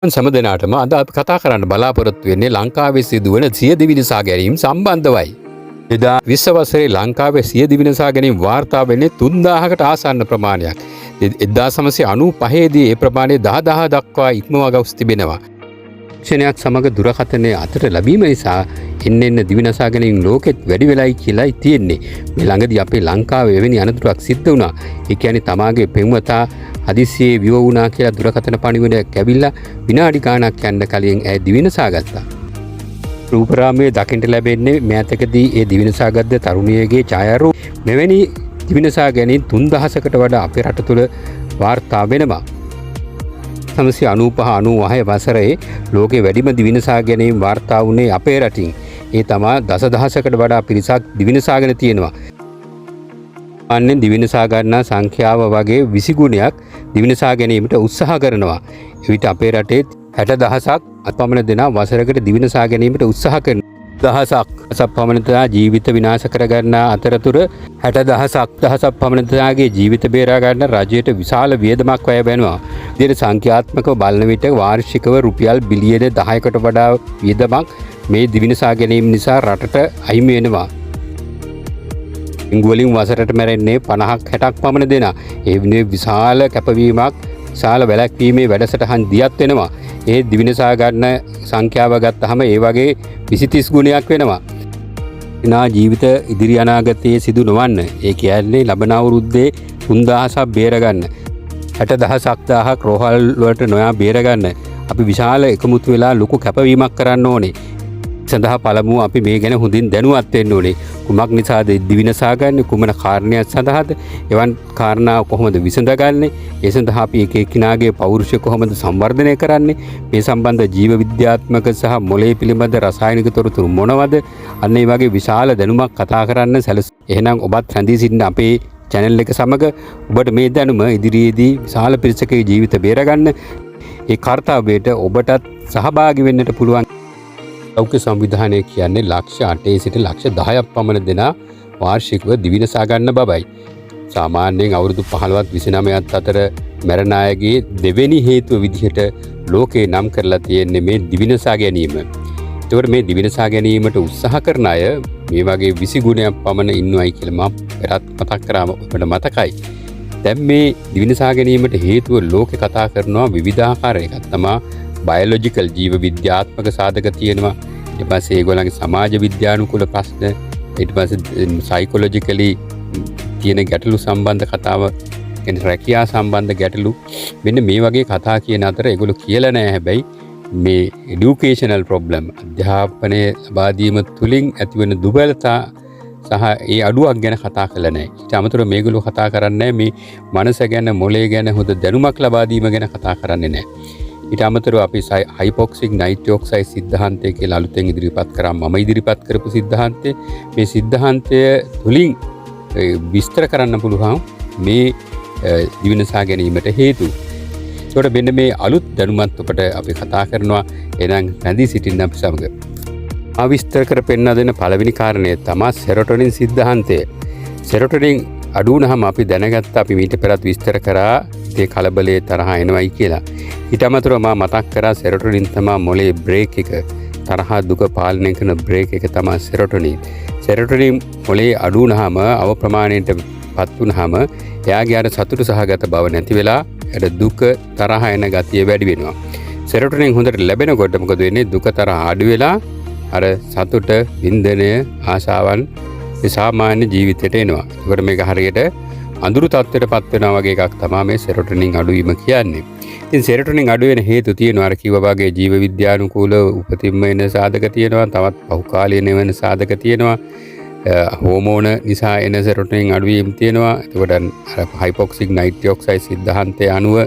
සම දෙනාටම අද අපි කතා කරන්න බලාපොරොත්තු වෙන්නේ ලංකාවේ සිදුවන සියදිවි නිසා ගැනීම සම්බන්ධවයි. එදා 20 වසරේ ලංකාවේ සියදිවි නිසා ගැනීම වාර්තා වෙන්නේ 3000කට ආසන්න ප්‍රමාණයක්. 1995 දී ඒ ප්‍රමාණය 10000 දක්වා ඉක්මවා ගොස් තිබෙනවා. ක්ෂණයක් සමග දුරකථනයේ අතට ලැබීම නිසා එන්න දිවි නසා ගැනීම ලෝකෙත් වැඩි වෙලයි කියලායි තියෙන්නේ. මේ ළඟදී අපේ ලංකාවේ එවැනි අනතුරක් සිද්ධ වුණා. ඒ කියන්නේ තමාගේ පෙම්වතා හදිස්සියේ විව වුණා කියලා දුරකථන පණිවිඩයක් ඇවිල්ලා විනාඩි ගාණක් යන්න කලින් ඇය දිවි නසා ගත්තා. රූපරාමයේ දකින්න ලැබෙන්නේ මෑතකදී ඒ දිවි නසා ගත්ත තරුණියගේ ඡායාරූප. මෙවැනි දිවි නසා ගැනීම 3000කට වඩා අපේ රට තුළ වාර්තා වෙනවා. 1995 වසරේ ලෝකේ වැඩිම දිවි නසා ගැනීම වාර්තා වුණේ අපේ රටින්. ඒ තමයි දසදහසකට වඩා පිරිසක් දිවි නසාගෙන තියෙනවා. අන්නේ දිවි නසා ගන්නා සංඛ්‍යාව වගේ 20 ගුණයක් දිවි නසා ගැනීමට උත්සාහ කරනවා. එවිට අපේ රටේ 60000ක් අපමණ දෙනා වසරකට දිවි නසා ගැනීමට උත්සාහ කරනවා. දහසක් පමණ දෙනා ජීවිත විනාශ කර ගන්නා අතරතුර 60000ක් පමණ දෙනාගේ ජීවිත බේරා ගන්න රජයට විශාල වියදමක් වැය වෙනවා. ඉතින් සංඛ්‍යාත්මකව බලන විට වාර්ෂිකව රුපියල් බිලියන 10කට වඩා වියදමක් මේ දිවි නසා ගැනීම නිසා රටට අහිමි වෙනවා. ඉංගුවලින් වසරට මැරෙන්නේ 50ක් 60ක් පමණ දෙනා. ඒ වෙනුවෙන් විශාල කැපවීමක් විශාල වැළැක්වීමේ වැඩසටහන් දියත් වෙනවා. ඒ දිවි නසා ගන්න සංඛ්‍යාව ගත්තහම ඒ වගේ 20-30 ගුණයක් වෙනවා. නා ජීවිත ඉදිරි අනාගතයේ සිදු නොවන්න. ඒ කියන්නේ ලබන අවුරුද්දේ 3000ක් බේරගන්න. 60000ක් රෝහල් වලට නොයා බේරගන්න. අපි විශාල එකමුතු වෙලා ලොකු කැපවීමක් කරන්න ඕනේ. සඳහා පළමුව අපි මේ ගැන හොඳින් දැනුවත් වෙන්න ඕනේ. කුමක් නිසාද දිවි නසා ගන්නේ? කුමන කාරණයක් සඳහාද? එවන් කාරණා කොහොමද විසඳගන්නේ? ඒ සඳහා අපි එක එක්කිනාගේ පෞරුෂය කොහොමද සංවර්ධනය කරන්නේ? මේ සම්බන්ධ ජීව විද්‍යාත්මක සහ මොළයේ පිළිබඳ රසායනික තොරතුරු මොනවද? අන්න ඒ වගේ විශාල දැනුමක් කතා කරන්න සැලස. එහෙනම් ඔබත් රැඳී සිටින අපේ channel එක සමග ඔබට මේ දැනුම ඉදිරියේදී විශාල පිරිසකගේ ජීවිත බේරගන්න ඒ කාර්යයට ඔබටත් සහභාගී වෙන්නට පුළුවන්. සෞඛ්‍ය සංවිධානය කියන්නේ ලක්ෂ 8 සිට ලක්ෂ 10ක් පමණ දෙනා වාර්ෂිකව දිවි නසා ගන්න බවයි. සාමාන්‍යයෙන් අවුරුදු 15ත් 29ත් අතර මරණ අයගේ දෙවෙනි හේතුව විදිහට ලෝකේ නම් කරලා තියෙන්නේ මේ දිවි නසා ගැනීම. ඒතකොට මේ දිවි නසා ගැනීමට උත්සාහ කරන අය මේ වගේ 20 ගුණයක් පමණ ඉන්නවයි කියලා මම පෙරත් මතක් කරාම ඔබට මතකයි. දැන් මේ දිවි නසා ගැනීමට හේතුව ලෝකේ කතා කරනවා විවිධාකාර එකක් තමයි බයොලොජිකල් ජීව විද්‍යාත්මක සාධක තියෙනවා. ඊට පස්සේ ඒගොල්ලන්ගේ සමාජ විද්‍යානුකූල ප්‍රශ්න, ඊට පස්සේ සයිකොලොජිකලි තියෙන ගැටලු සම්බන්ධ කතාව, කියන්නේ රැකියා සම්බන්ධ ගැටලු. මෙන්න මේ වගේ කතා කියන අතර ඒගොල්ලෝ කියලා නැහැ. හැබැයි මේ এডুকেෂනල් ප්‍රොබ්ලම්, අධ්‍යාපනය ලබා දීම තුලින් ඇතිවන දුබලතා සහ ඒ අඩුවක් ගැන කතා කළා නැහැ. ඊට අමතරව මේගොල්ලෝ කතා කරන්නේ මේ මනස ගැන, මොළය ගැන හොඳ දැනුමක් ලබා දීම ගැන කතා කරන්නේ නැහැ. ඊට අමතරව අපි හයිපොක්සික් නයිට්‍රොක්සයිඩ් සිද්ධාන්තය කියලා අලුතෙන් ඉදිරිපත් කරා. මම ඉදිරිපත් කරපු සිද්ධාන්තය. මේ සිද්ධාන්තය තුලින් විස්තර කරන්න පුළුවන් මේ දිවි නසා ගැනීමට හේතු. ඒකට මෙන්න මේ අලුත් දැනුමත් ඔබට අපි කතා කරනවා. එහෙනම් රැඳී සිටින්න අපි සමග. විස්තර කර පෙන්වා දෙන පළවෙනි කාරණය තමයි සෙරොටොනින් සිද්ධාන්තය. සෙරොටොනින් අඩු වුණාම අපි දැනගත්ත, අපි මීට පෙරත් විස්තර කරා ඒ කලබලයේ තරහ එනවයි කියලා. ඊට අමතරව මම මතක් කරා සෙරොටොනින් තමයි මොළේ බ්‍රේක් එක. තරහ දුක පාලනය කරන බ්‍රේක් එක තමයි සෙරොටොනින්. සෙරොටොනින් මොළේ අඩු වුණාම, අව ප්‍රමාණයටපත් වුණාම එයාගේ අර සතුට සහගත බව නැති වෙලා අර දුක තරහ එන ගතිය වැඩි වෙනවා. සෙරොටොනින් හොඳට ලැබෙනකොට මොකද වෙන්නේ? දුක තරහ අඩු වෙලා අර සතුට, වින්දනය, ආශාවන් ඒ සාමාන්‍ය ජීවිතයට එනවා. ඒකට මේක හරියට අඳුරු තත්ත්වයටපත් වෙනවා වගේ එකක් තමයි මේ සෙරොටොනින් අඩුවීම කියන්නේ. ඉතින් සෙරොටොනින් අඩු වෙන හේතු තියෙනවා. අර කිව්වා වගේ ජීව විද්‍යානුකූල උපතින්ම එන සාධක තියෙනවා. තවත් බහුකාලීන වෙන සාධක තියෙනවා. හෝමෝන නිසා එන සෙරොටොනින් අඩුවීම තියෙනවා. එතකොට අර හයිපොක්සික් නයිට්‍රොක්සයිඩ් සිද්ධාන්තය අනුව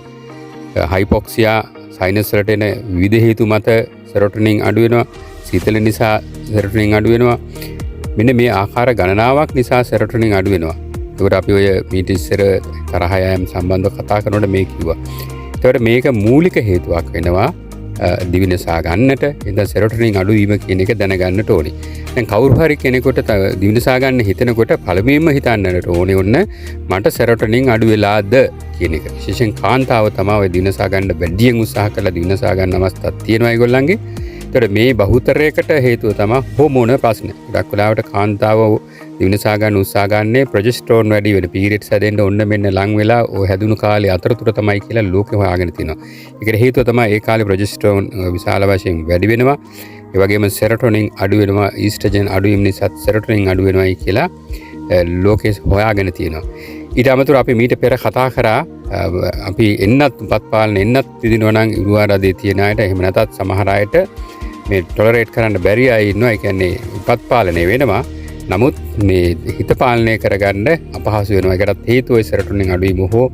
හයිපොක්සියා සයිනස් වලට එන විවිධ හේතු මත සෙරොටොනින් අඩු වෙනවා. සීතල නිසා සෙරොටොනින් අඩු වෙනවා. මෙන්න මේ ආකාර ගණනාවක් නිසා සෙරොටොනින් අඩු වෙනවා. ඒකට අපි ඔය මීට ඉස්සර තරහ යෑම සම්බන්ධව කතා කරනකොට මේ කිව්වා. ඒකට මේක මූලික හේතුවක් වෙනවා දිවිනසා ගන්නට එතන සෙරොටොනින් අඩුවීම කියන එක දැනගන්නට ඕනේ. දැන් කවුරු හරි කෙනෙකුට දිවිනසා ගන්න හිතනකොට පළමුවෙන්ම හිතන්නට ඕනේ ඔන්න මට සෙරොටොනින් අඩු වෙලාද කියන එක. විශේෂයෙන් කාන්තාව තමයි ඔය දිවිනසා ගන්න වැඩියෙන් උත්සාහ කරලා දිවිනසා ගන්න අවස්ථාවක් තියෙනවා ඒගොල්ලන්ගේ. ඒතර මේ බහුතරයකට හේතුව තමයි හෝමෝන ප්‍රශ්න. ගොඩක් වෙලාවට කාන්තාව දිවිනසා ගන්න උත්සාහ ගන්නේ ප්‍රොජෙස්ටරෝන් වැඩි වෙන පීරියඩ්ස් හැදෙන්න ඔන්න මෙන්න ලං වෙලා ඔය හැදුණු කාලේ අතරතුර තමයි කියලා ලෝකෙ හොයාගෙන තිනවා. ඒකට හේතුව තමයි ඒ කාලේ ප්‍රොජෙස්ටරෝන් විශාල වශයෙන් වැඩි වෙනවා. ඒ වගේම සෙරොටොනින් අඩු වෙනවා, ඊස්ට්‍රජන් අඩු වීම නිසා සෙරොටොනින් අඩු වෙනවායි කියලා ලෝකෙ හොයාගෙන තියෙනවා. ඊට අමතරව අපි මීට පෙර කතා කරා අපි එන්නත් උපත් පාලන එන්නත් විදිනවා නම් ඉරුවාරදේ තියෙන අයට එහෙම නැතත් සමහර අයට මේ ටොලරේට් කරන්න බැරි අය ඉන්නවා. ඒ කියන්නේ උපත් පාලනය වෙනවා. නමුත් මේ හිත පාලනය කරගන්න අපහසු වෙනවා. ඒකටත් හේතුව ඒ සෙරොටොනින් අඩුවීම හෝ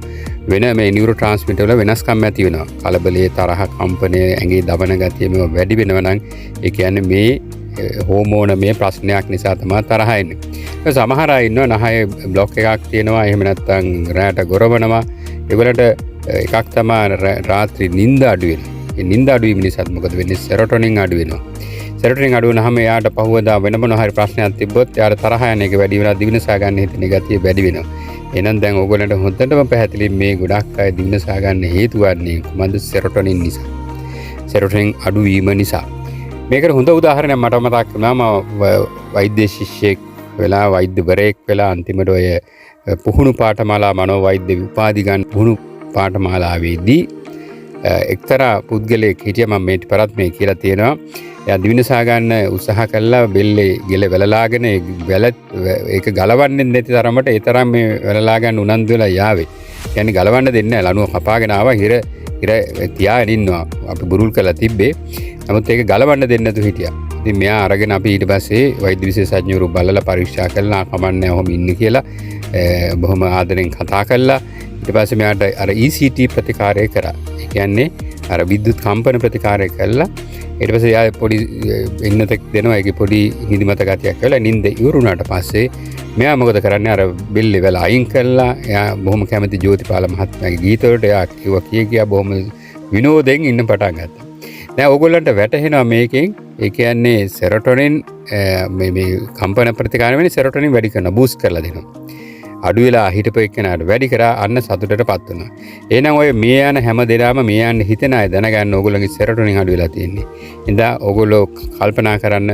වෙන මේ නියුරෝ ට්‍රාන්ස්මිටර් වල වෙනස්කම් ඇති වෙනවා. කලබලයේ තරහ කම්පනය ඇඟේ දබන ගතිය මේවා වැඩි වෙනවා නම් ඒ කියන්නේ මේ හෝමෝන මේ ප්‍රශ්නයක් නිසා තමයි තරහ එන්නේ. සමහර අය ඉන්නවා නහය બ્લોක් එකක් තියෙනවා. එහෙම නැත්නම් රැට ගොරවනවා. ඒවලට එකක් තමයි රාත්‍රී නිින්ද අඩු වෙනවා. ඒ නිින්ද අඩු වීම නිසා මොකද වෙන්නේ? සෙරොටොනින් අඩු වෙනවා. සෙරොටොනින් අඩු වුණාම එයාට පහුවදා වෙන මොන හරි ප්‍රශ්නයක් තිබ්බොත් එයාට තරහ යන එක වැඩි වෙනවා. දිවිනසා ගන්න හිතෙන ගතිය වැඩි වෙනවා. එහෙනම් දැන් ඕගොල්ලන්ට හොඳටම පැහැදිලි මේ ගොඩක් අය දිවිනසා ගන්න හේතු වන්නේ කොහොමද? සෙරොටොනින් නිසා. සෙරොටොනින් අඩු වීම නිසා. මේකට හොඳ උදාහරණයක් මට මතක් වුණා. මම වෛද්‍ය ශිෂ්‍යෙක් වෙලා වෛද්‍යවරයෙක් වෙලා අන්තිමට ඔය පුහුණු පාඨමාලා මනෝවෛද්‍ය උපාධි ගන්න පුහුණු පාඨමාලාවේදී එක්තරා පුද්ගලයෙක් හිටියා. මම මේට පරත් මේ කියලා තියෙනවා. එයා දිවිනසා ගන්න උත්සාහ කළා බෙල්ලේ ගෙල වැලලාගෙන ඒක ගලවන්නේ නැති තරමට ඒ තරම් මේ වැලලා ගන්න උනන්දු වෙලා යාවේ. කියන්නේ ගලවන්න දෙන්නේ නැහැ. ලණුව කපාගෙන ආවා හිර තියාගෙන ඉන්නවා. අපි බුරුල් කරලා තිබ්බේ. නමුත් ඒක ගලවන්න දෙන්නේ නැතුව හිටියා. ඉතින් මෙයා අරගෙන අපි ඊට පස්සේ වෛද්‍ය විශේෂඥවරු බලලා පරීක්ෂා කළා කමන්නේ ඔහොම ඉන්නේ කියලා බොහොම ආදරෙන් කතා කළා. ඊට පස්සේ මෙයාට අර ECT ප්‍රතිකාරය කරා. ඒ කියන්නේ අර විද්‍යුත් කම්පන ප්‍රතිකාරය කළා. ඊට පස්සේ යා පොඩි ඉන්නතක් දෙනවා. ඒකේ පොඩි නිදිමත ගතියක් වෙලා නිින්ද ඉවරුණාට පස්සේ මෙයා මොකද කරන්නේ? අර බෙල්ලේ වෙලා අයින් කළා. එයා බොහොම කැමති ජෝතිපාල මහත්මයාගේ ගීත වලට එයා කිව්වා බොහොම විනෝදෙන් ඉන්න පටන් ගත්තා. දැන් ඕගොල්ලන්ට වැටහෙනවා මේකෙන් ඒ කියන්නේ සෙරොටොනින් මේ කම්පන ප්‍රතිකාර වෙන්නේ සෙරොටොනින් වැඩි කරන බූස්ට් කරලා දෙනවා. අඩු වෙලා හිටපු එක්කෙනාට වැඩි කරා අන්න සතුටටපත් වෙනවා. එහෙනම් ඔය මේ යන හැම දෙනාම මේ යන්න හිතන අය දැනගන්න ඕගොල්ලන්ගේ සෙරොටොනින් අඩු වෙලා තියෙන්නේ. ඉතින් ඕගොල්ලෝ කල්පනා කරන්න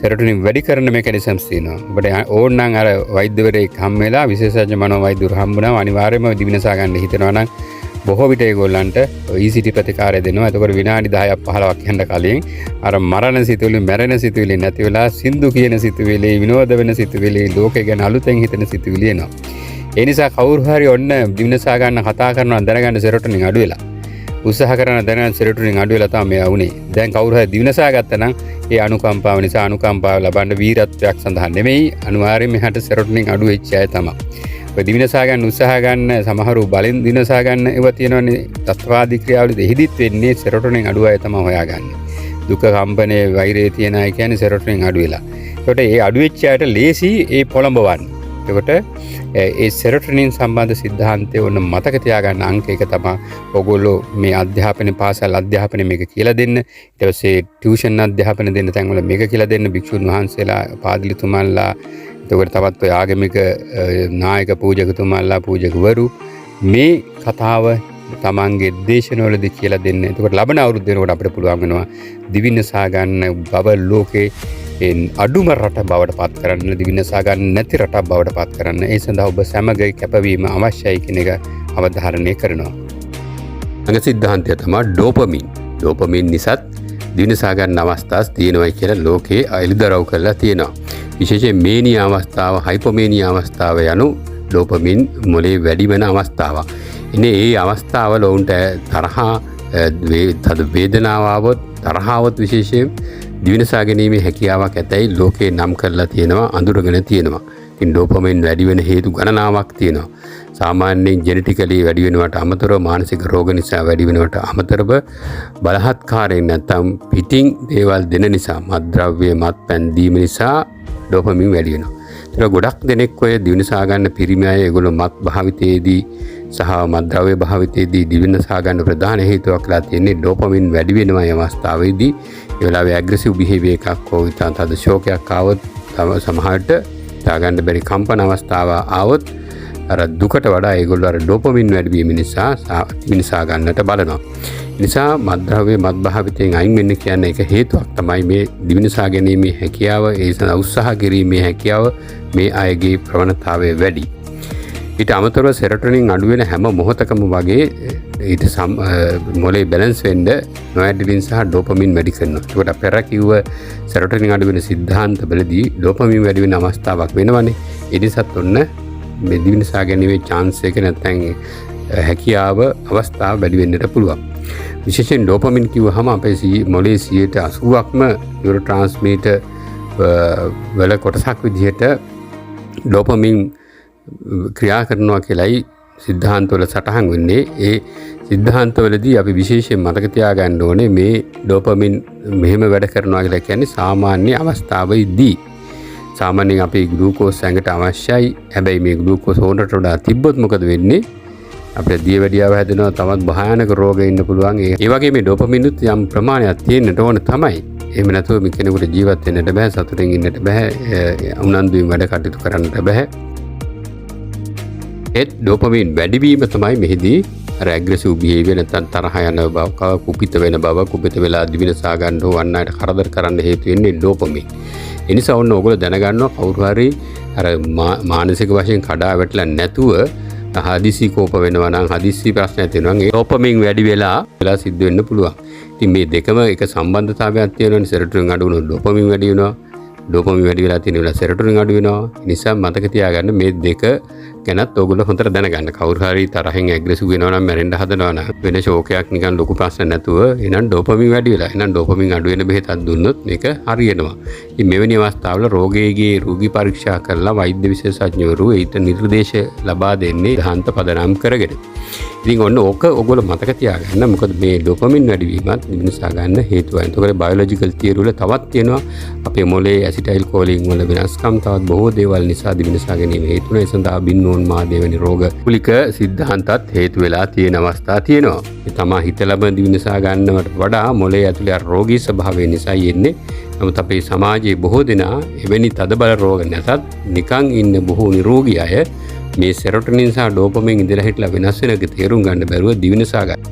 සෙරොටොනින් වැඩි කරන මෙකනිසම්ස් තියෙනවා. ඔබට ඕන නම් අර වෛද්‍යවරයෙක් හම් වෙලා විශේෂඥ මනෝවෛද්‍යවරු හම්බුනම අනිවාර්යයෙන්ම දිවිනසා ගන්න හිතනවා නම් බොහෝ විට ඒගොල්ලන්ට ECT ප්‍රතිකාරය දෙනවා. එතකොට විනාඩි 10ක් 15ක් යන කලින් අර මරණ සිතුවිලි මැරෙන සිතුවිලි නැති වෙලා සින්දු කියන සිතුවිලි විනෝද වෙන සිතුවිලි ලෝකේ ගැන අලුතෙන් හිතෙන සිතුවිලි එනවා. ඒ නිසා කවුරු හරි ඔන්න දිවිනසා ගන්න කතා කරනවා දැනගන්න සෙරොටොනින් අඩු වෙලා. උත්සාහ කරන දැනගන්න සෙරොටොනින් අඩු වෙලා තමයි මෙයා උනේ. දැන් කවුරු හරි දිවිනසා ගත්තා නම් ඒ අනුකම්පාව නිසා අනුකම්පාව ලබන්න වීරත්වයක් සඳහා නෙමෙයි අනිවාර්යයෙන්ම එහාට සෙරොටොනින් අඩු වෙච්ච අය තමයි. දිවිනසා ගන්න උත්සාහ ගන්න සමහරු බලෙන් දිනසා ගන්න ඒවා තියෙනවනේ තත්වාදී ක්‍රියාවලියද එහිදිත් වෙන්නේ සෙරොටොනින් අඩු අය තමයි හොයාගන්නේ. දුක කම්පනයේ වෛරය තියන අය කියන්නේ සෙරොටොනින් අඩු වෙලා. ඒකට ඒ අඩු වෙච්ච අයට ලේසි ඒ පොළඹවන්න. ඒකට ඒ සෙරොටොනින් සම්බන්ධ સિદ્ધාන්තය ඔන්න මතක තියාගන්න අංක එක තමයි ඔයගොල්ලෝ මේ අධ්‍යාපන පාසල් අධ්‍යාපන මේක කියලා දෙන්න. ඊට පස්සේ ටියුෂන් අධ්‍යාපන දෙන්න තැන්වල මේක කියලා දෙන්න භික්ෂුන් වහන්සේලා පාදිලිතුමන්ලා එතකොට තවත් ඔය ආගමික නායක පූජකතුමාලා පූජකවරු මේ කතාව තමන්ගේ දේශනවලදී කියලා දෙන්න. එතකොට ලබන අවුරුද්ද වෙනකොට අපිට පුළුවන් වෙනවා දිවිනසා ගන්න බව ලෝකේ අඩුම රට බවට පත් කරන්න, දිවිනසා ගන්න නැති රටක් බවට පත් කරන්න. ඒ සඳහා ඔබ සමගයි කැපවීම අවශ්‍යයි කියන එක අවධාරණය කරනවා. අඟ සිද්ධාන්තය තමයි ඩෝපමින්. ඩෝපමින් නිසාත් දිවිනසා ගන්න අවස්ථාස් තියෙනවා කියලා ලෝකේ අයලිදරව් කරලා තියෙනවා. විශේෂයෙන් මේනියා අවස්ථාව, හයිපොමේනියා අවස්ථාව යනු ඩෝපමින් මොලේ වැඩි වෙන අවස්ථාවක්. ඉන්නේ ඒ අවස්ථාවල උන්ට තරහා තද වේදනාව આવොත් තරහවොත් විශේෂයෙන් දිවිනසා ගැනීමේ හැකියාවක් ඇතැයි ලෝකේ නම් කරලා තියෙනවා, අඳුරගෙන තියෙනවා. ඉතින් ඩෝපමින් වැඩි වෙන හේතු ගණනාවක් තියෙනවා. සාමාන්‍යයෙන් ජෙනටිකලි වැඩි වෙනවට අමතරව මානසික රෝග නිසා වැඩි වෙනවට අමතරව බලහත්කාරයෙන් නැත්නම් පිටින් දේවල් දෙන නිසා, මත්ද්‍රව්‍ය මත්පැන් දීම නිසා ඩෝපමින් වැඩි වෙනවා. ඒක ගොඩක් දෙනෙක් ඔය දිවිනසා ගන්න පිරිමි අය ඒගොල්ලෝ මත් භාවිතයේදී සහ මත්ද්‍රව්‍ය භාවිතයේදී දිවිනසා ගන්න ප්‍රධාන හේතුවක් වෙලා තියෙන්නේ ඩෝපමින් වැඩි වෙනවා මේ අවස්ථාවේදී. ඒ වෙලාවේ ඇග්‍රෙසිව් බිහේවියර් එකක් හෝ තද ෂෝකයක් ආවොත් සමහරට දාගන්න බැරි කම්පන අවස්ථාව ආවොත් අර දුකට වඩා ඒගොල්ලෝ අර ඩෝපමින් වැඩි වීම නිසා දිවිනසා ගන්නට බලනවා. නිසා මත්ද්‍රව්‍ය මත් භාවිතයෙන් අයින් වෙන්න කියන්නේ එක හේතුවක් තමයි මේ දිවිනසා ගැනීමේ හැකියාව ඒ සඳහා උත්සාහ කිරීමේ හැකියාව මේ අයගේ ප්‍රවණතාවය වැඩි. ඊට අමතරව සෙරටොනින් අඩු වෙන හැම මොහොතකම වගේ ඊට මොලේ බැලන්ස් වෙන්න නොඇඩ්‍රිනලින් සහ ඩෝපමින් වැඩි කරනවා. ඒකට පෙර කිව්ව සෙරටොනින් අඩු වෙන සිද්ධාන්ත වලදී ඩෝපමින් වැඩි වෙන අවස්ථාවක් වෙනවනේ. ඒ නිසාත් ඔන්න මේ දිවිනසා ගැනීමේ chance එක නැත්නම් හැකියාව අවස්ථාව වැඩි වෙන්නට පුළුවන්. විශේෂයෙන් ඩෝපමින් කිව්වහම අපේ මොලේ 80%ක්ම නියුරෝ ට්‍රාන්ස්මිටර් වල කොටසක් විදිහට ඩෝපමින් ක්‍රියා කරනවා කියලායි සිද්ධාන්තවල සටහන් වෙන්නේ. ඒ සිද්ධාන්තවලදී අපි විශේෂයෙන් මතක තියාගන්න ඕනේ මේ ඩෝපමින් මෙහෙම වැඩ කරනවා කියලා කියන්නේ සාමාන්‍ය අවස්ථාවෙදී. සාමාන්‍යයෙන් අපි ග්ලූකෝස් ඇඟට අවශ්‍යයි. හැබැයි මේ ග්ලූකෝස් හොඳට වඩා තිබ්බොත් මොකද වෙන්නේ? අපිට දියවැඩියාව හැදෙනවා, තවත් භයානක රෝග ඉන්න පුළුවන්. ඒ වගේ මේ ඩෝපමිනුත් යම් ප්‍රමාණයක් තියෙන්නට ඕන තමයි. එහෙම නැතුව මේ කෙනෙකුට ජීවත් වෙන්නට බෑ, සතුටින් ඉන්නට බෑ, උනන්දුවෙන් වැඩ කටයුතු කරන්නට බෑ. ඒත් ඩෝපමින් වැඩිවීම තමයි මෙහිදී අර ඇග්‍රෙසිව් බිහේවියර් නැත්නම් තරහ යන බව, කුපිත වෙන බව, කුපිත වෙලා දිවිනසා ගන්න හෝ අන් අයට කරදර කරන්න හේතු වෙන්නේ ඩෝපමින්. ඒ නිසා ඔන්න ඕගොල්ලෝ දැනගන්නවා කවුරු හරි අර මානසික වශයෙන් කඩා වැටලා නැතුව හදිසි කෝප වෙනවා නම්, හදිසි ප්‍රශ්නයක් තියෙනවා නම් ඒ ඩෝපමින් වැඩි වෙලා සිද්ධ වෙන්න පුළුවන්. ඉතින් මේ දෙකම එක සම්බන්ධතාවයක් තියෙනවානේ. සෙරටොනින් අඩු වුණොත් ඩෝපමින් වැඩි වෙනවා. ඩෝපමින් වැඩි වෙලා තියෙන වෙලාව සෙරටොනින් අඩු වෙනවා. ඒ නිසා මතක තියාගන්න මේ දෙක ගැනත් ඕගොල්ලෝ හොඳට දැනගන්න. කවුරු හරි තරහින් ඇග්‍රෙසිව් වෙනවා නම්, මැරෙන්න හදනවා නම්, වෙන ෂෝකයක් නිකන් ලොකු ප්‍රශ්න නැතුව එහෙනම් ඩෝපමින් වැඩි වෙලා. එහෙනම් ඩෝපමින් අඩු වෙන බෙහෙතක් දුන්නොත් මේක හරියනවා. ඉතින් මෙවැනි අවස්ථාවල රෝගයේ රෝගී පරීක්ෂා කරලා වෛද්‍ය විශේෂඥවරු ඊට නිර්දේශ ලබා දෙන්නේ දහන්ත පදනම් කරගෙන. ඉතින් ඔන්න ඕක ඔයගොල්ලෝ මතක තියාගන්න. මොකද මේ ඩෝපමින් වැඩි වීමත් දිවිනසා ගන්න හේතුවයි. ඒතකොට බයොලොජිකල් තියරි වල තවත් තියෙනවා අපේ මොලේ ඇසිටයිල් කෝලින් වල වෙනස්කම් තවත් බොහෝ දේවල් නිසා දිවිනසා ගැනීම හේතු වෙනවා. ඒ සඳහා බින්නෝන් මාදේ වැනි රෝග කුලික සිද්ධාන්තත් හේතු වෙලා තියෙන අවස්ථා තියෙනවා. ඒ තමයි හිතලම දිවිනසා ගන්නවට වඩා මොලේ ඇතුලේ රෝගී ස්වභාවය නිසා එන්නේ. නමුත් අපේ සමාජයේ බොහෝ දෙනා එවැනි තදබල රෝග නැතත් නිකන් ඉන්න බොහෝ නිරෝගී අය මේ සෙරොටොනින් සහ ඩෝපමින් ඉඳලා හිටලා වෙනස් වෙන එක තේරුම් ගන්න බැරුව දිවිනසා ගන්න.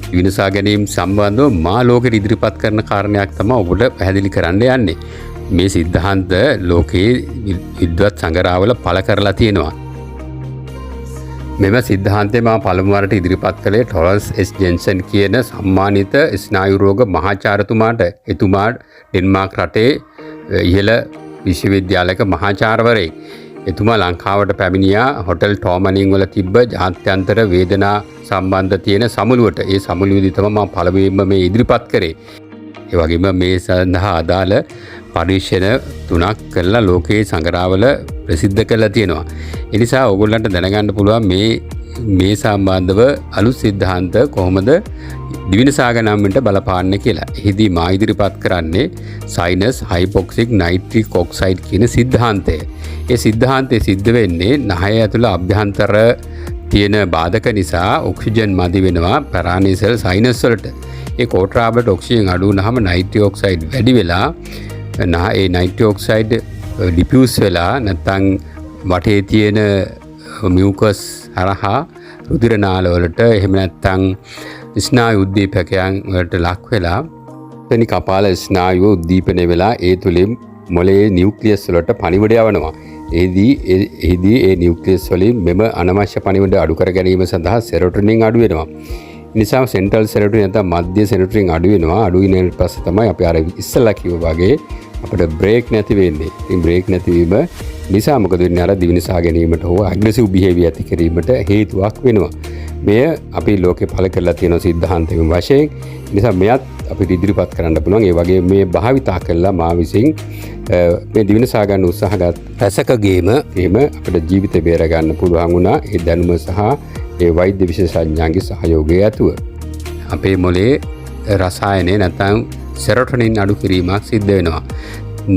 දිවිනසා ගැනීම සම්බන්ධව මා ලෝකෙට ඉදිරිපත් කරන කාරණයක් තමයි ඔබට පැහැදිලි කරන්න යන්නේ. මේ සිද්ධාන්ත ලෝකයේ විද්වත් සංග්‍රහවල පළ කරලා තියෙනවා. මෙම සිද්ධාන්තය මා පළමු වරට ඉදිරිපත් කළේ ටොරන්ස් එස් ජෙන්සන් කියන සම්මානිත ස්නායු රෝග මහාචාර්යතුමාට. එතුමා ඩෙන්මාර්ක් රටේ ඉහළ විශ්වවිද්‍යාලයක මහාචාර්යවරයෙක්. එතුමා ලංකාවට පැමිණියා හොටෙල් ටෝමනින් වල තිබ්බ ජාත්‍යන්තර වේදනා සම්බන්ධ තියෙන සමුළුවට. ඒ සමුළුවේදී තමයි මම පළමුවෙන්ම මේ ඉදිරිපත් කරේ. ඒ වගේම මේ සඳහා අදාළ පරීක්ෂණ 3ක් කරලා ලෝකයේ සංග්‍රහවල ප්‍රසිද්ධ කරලා තියෙනවා. ඒ නිසා ඕගොල්ලන්ට දැනගන්න පුළුවන් මේ සම්බන්ධව අලුත් සිද්ධාන්ත කොහොමද දිවිනසා ගැනීමට බලපාන්නේ කියලා. එහිදී මා ඉදිරිපත් කරන්නේ සයිනස් හයිපොක්සික් නයිට්‍රික් ඔක්සයිඩ් කියන සිද්ධාන්තය. ඒ සිද්ධාන්තය සිද්ධ වෙන්නේ නහය ඇතුළේ අභ්‍යන්තර තියෙන බාධක නිසා ඔක්සිජන් මදි වෙනවා පැරානීසල් සයිනස් වලට. ඒ කෝට්‍රාබට ඔක්සිජන් අඩු වුනහම නයිට්‍රික් ඔක්සයිඩ් වැඩි වෙලා ඒ නයිට්‍රික් ඔක්සයිඩ් ඩිෆියුස් වෙලා නැත්නම් වටේ තියෙන මියුකස් හරහා රුධිර නාලවලට එහෙම නැත්නම් ස්නායු උද්දීපකයන් වලට ලක් වෙලා එතන කපාල ස්නායුව උද්දීපනය වෙලා ඒ තුලින් මොළයේ නියුක්ලියස් වලට පණිවිඩ යවනවා. එහිදී ඒ නියුක්ලියස් වලින් මෙම අනවශ්‍ය පණිවිඩ අඩු කර ගැනීම සඳහා සෙරොටොනින් අඩු වෙනවා. නිසා සෙන්ට්‍රල් සෙරොටොනින් නැත්නම් මධ්‍ය සෙරොටොනින් අඩු වෙනවා. අඩු වෙන පස්සේ තමයි අපි අර ඉස්සලා කිව්වා වගේ අපිට බ්‍රේක් නැති වෙන්නේ. ඉතින් බ්‍රේක් නැතිවීම නිසා මොකද වෙන්නේ? අර දිවිනසා ගැනීමට හෝ ඇග්‍රෙසිව් බිහේවියර් ඇති කිරීමට හේතුවක් වෙනවා. මෙය අපි ලෝකේ පළ කරලා තියෙන සිද්ධාන්තයෙන් වශයෙන්. නිසා මෙයත් අපිට ඉදිරිපත් කරන්න පුළුවන්. ඒ වගේ මේ භාවිතා කළා මා විසින් මේ දිවිනසා ගන්න උත්සාහ ගත් රසකගේම එහෙම අපිට ජීවිතේ බේර ගන්න පුළුවන් වුණා. ඒ දැනුම සහ ඒ වෛද්‍ය විශේෂඥයන්ගේ සහයෝගය ඇතුව අපේ මොලේ රසායනය නැත්නම් සෙරොටොනින් අඩු කිරීමක් සිද්ධ වෙනවා.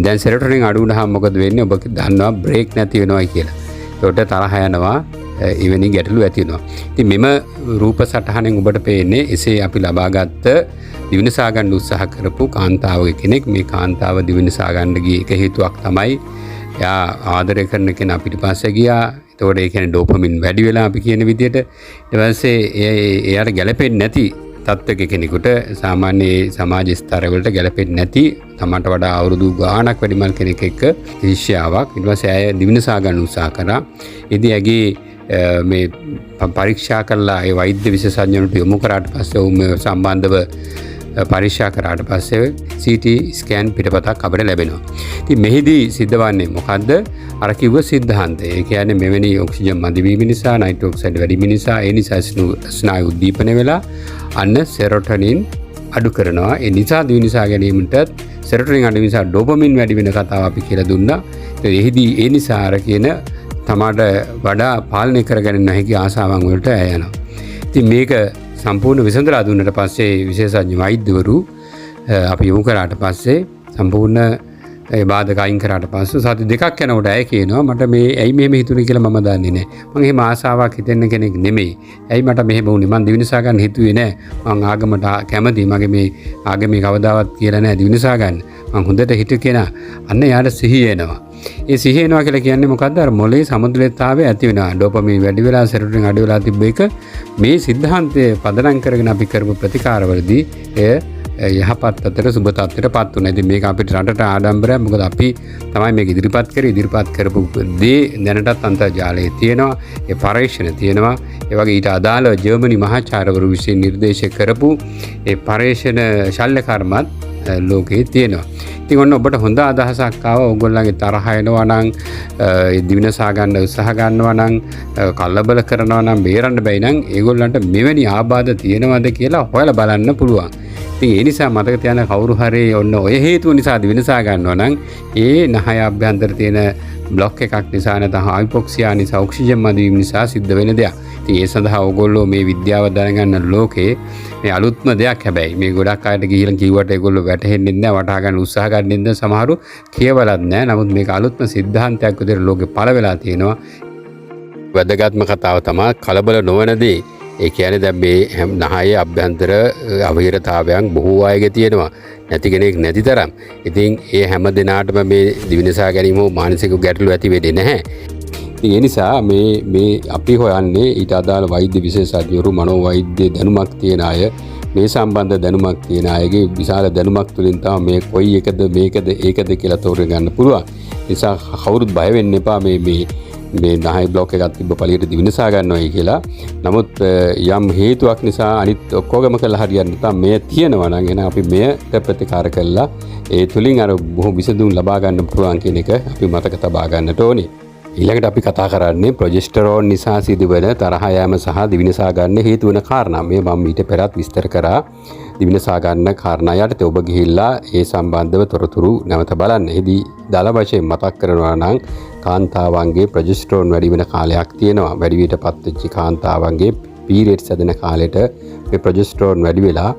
දැන් සෙරොටොනින් අඩු වුණාම මොකද වෙන්නේ? ඔබ දන්නවා බ්‍රේක් නැති වෙනවා කියලා. ඒකට තරහ යනවා, එවැනි ගැටලු ඇති වෙනවා. ඉතින් මෙම රූප සටහනෙන් ඔබට පේන්නේ එසේ අපි ලබාගත් දිවිනසා ගන්න උත්සාහ කරපු කාන්තාවගේ කෙනෙක්. මේ කාන්තාව දිවිනසා ගන්න ගිය එක හේතුවක් තමයි එයා ආදරය කරන කෙනා පිටිපස්සේ ගියා. ඒතකොට ඒ කියන්නේ ඩෝපමින් වැඩි වෙලා අපි කියන විදිහට ඊට පස්සේ එයාට ගැළපෙන්නේ නැති තත්ත්වයක කෙනෙකුට සාමාන්‍ය සමාජ ස්තරවලට ගැලපෙන්නේ නැති තමන්ට වඩා අවුරුදු ගාණක් වැඩිමල් කෙනෙක් එක්ක ඊර්ෂ්‍යාවක් ඊට පස්සේ ඇය දිවිනසා ගන්න උත්සාහ කරා. ඉතින් ඇගේ මේ පරීක්ෂා කළා ඒ වෛද්‍ය විශේෂඥවරුන්ට යොමු කරාට පස්සේ ඔවුන් සම්බන්ධව පරීක්ෂා කරාට පස්සේ CT ස්කෑන් පිටපතක් අපිට ලැබෙනවා. ඉතින් මෙහිදී සිද්ධ වන්නේ මොකද්ද? අර කිව්ව සිද්ධාන්තය. ඒ කියන්නේ මෙවැනි ඔක්සිජන් මදි වීම නිසා නයිට්‍රෝජන් ඔක්සයිඩ් වැඩි වීම නිසා ඒ නිසා ස්නායු උද්දීපන වෙලා අන්න සෙරොටොනින් අඩු කරනවා. ඒ නිසා දිවිනසා ගැනීමට සෙරොටොනින් අඩු නිසා ඩෝපමින් වැඩි වෙන කතාව අපි කියලා දුන්නා. එහිදී ඒ නිසා අර කියන තමාට වඩා පාලනය කරගන්න නොහැකි ආසාවන් වලට යනවා. ඉතින් මේක සම්පූර්ණ විසඳලා දුන්නට පස්සේ විශේෂඥ වෛද්‍යවරු අපි යොමු කරාට පස්සේ සම්පූර්ණ ඒ බාධක අයින් කරාට පස්සේ සති දෙකක් යනකොට ඇය කියනවා මට මේ ඇයි මෙහෙම හිතුනේ කියලා මම දන්නේ නැහැ. මම එහෙම ආසාවක් හිතෙන්න කෙනෙක් නෙමෙයි. ඇයි මට මෙහෙම වුනේ? මං දිවිනසා ගන්න හිතුවේ නැහැ. මං ආගමට කැමතියි. මගේ මේ ආගමේ කවදාවත් කියලා නැහැ දිවිනසා ගන්න. මං හොඳට හිතුව කෙනා. අන්න යාට සිහිය එනවා. ඒ සිහිය එනවා කියලා කියන්නේ මොකද්ද? අර මොලේ සමතුලිතතාවය ඇති වෙනවා. ඩෝපමින් වැඩි වෙලා සෙරොටොනින් අඩු වෙලා තිබ්බ එක මේ સિદ્ધාන්තය පදනම් කරගෙන අපි කරපු ප්‍රතිකාරවලදී එය යහපත් අතර සුබ තත්ත්වයට පත් වුණා. ඉතින් මේක අපිට රටට ආඩම්බරයක්. මොකද අපි තමයි මේක ඉදිරිපත් කරේ. ඉදිරිපත් කරපු දේ දැනටත් අන්තර්ජාලයේ තියෙනවා. ඒ පරීක්ෂණ තියෙනවා. ඒ වගේ ඊට අදාළ ජර්මනි මහාචාර්යවරු විසින් නිර්දේශ කරපු ඒ පරීක්ෂණ ශල්‍ය කර්මත් ලෝකයේ තියෙනවා. ඉතින් ඔන්න ඔබට හොඳ අදහසක් ආවා. ඕගොල්ලන්ගේ තරහ එනවා නම් දිවිනසා ගන්න උත්සාහ ගන්නවා නම් කලබල කරනවා නම් බේරන්න බැයි නම් ඒගොල්ලන්ට මෙවැනි ආබාධ තියෙනවද කියලා හොයලා බලන්න පුළුවන්. ඉතින් ඒ නිසා මතක තියාගන්න කවුරු හරි ඔන්න ඔය හේතුව නිසා දිවිනසා ගන්නවා නම් ඒ නහය අභ්‍යන්තර තියෙන බ්ලොක් එකක් නිසා නැත්නම් හයිපොක්සියා නිසා ඔක්සිජන් මදි වීම නිසා සිද්ධ වෙන දෙයක්. ඉතින් ඒ සඳහා ඕගොල්ලෝ මේ විද්‍යාව දැනගන්න ලෝකේ මේ අලුත්ම දෙයක්. හැබැයි මේ ගොඩක් අයට ගිහින් කිව්වට ඒගොල්ලෝ වැටහෙන්නේ නැහැ, වටහා ගන්න උත්සාහ ගන්නෙ නැහැ, සමහරු කියවලත් නැහැ. නමුත් මේක අලුත්ම સિદ્ધාන්තයක් විදිහට ලෝකේ පළ වෙලා තියෙනවා. වැදගත්ම කතාව තමයි කලබල නොවන දේ. ඒ කියන්නේ දැන් මේ නහයේ අභ්‍යන්තර අවහිරතාවයන් බොහෝ අයගේ තියෙනවා. නැති කෙනෙක් නැති තරම්. ඉතින් ඒ හැම දිනාටම මේ දිවිනසා ගැනීම මානසික ගැටලු ඇති වෙන්නේ නැහැ. ඒ නිසා මේ අපි හොයන්නේ ඊට අදාළ වෛද්‍ය විශේෂඥවරු, මනෝවෛද්‍ය දැනුමක් තියෙන අය, මේ සම්බන්ධ දැනුමක් තියෙන අයගේ විශාල දැනුමක් තුලින් තමයි මේ කොයි එකද මේකද ඒකද කියලා තෝරගන්න පුළුවන්. නිසා කවුරුත් බය වෙන්න එපා මේ නහය බ්ලොක් එකක් තිබ්බ පළියට දිවිනසා ගන්නවයි කියලා. නමුත් යම් හේතුවක් නිසා අනිත් ඔක්කොගම කළා හරියන්නේ නැත්නම් මේ තියෙනවා නම් එන අපි මෙයට ප්‍රතිකාර කළා ඒ තුලින් අර බොහෝ විසඳුම් ලබා ගන්න පුළුවන් කියන එක අපි මතක තබා ගන්නට ඕනේ. ඊළඟට අපි කතා කරන්නේ ප්‍රොජෙස්ටරෝන් නිසා සිදුවන තරහ යාම සහ දිවිනසා ගන්න හේතු වෙන කාරණා. මේ මම ඊට පෙරත් විස්තර කරා. දිවිනසා ගන්න කාරණා යටතේ ඔබ ගිහිල්ලා ඒ සම්බන්ධව තොරතුරු නැවත බලන්න. එහිදී දල වශයෙන් මතක් කරනවා නම් කාන්තාවන්ගේ ප්‍රොජෙස්ටරෝන් වැඩි වෙන කාලයක් තියෙනවා. වැඩි වියටපත් වෙච්ච කාන්තාවන්ගේ පීරියඩ්ස් හැදෙන කාලෙට මේ ප්‍රොජෙස්ටරෝන් වැඩි වෙලා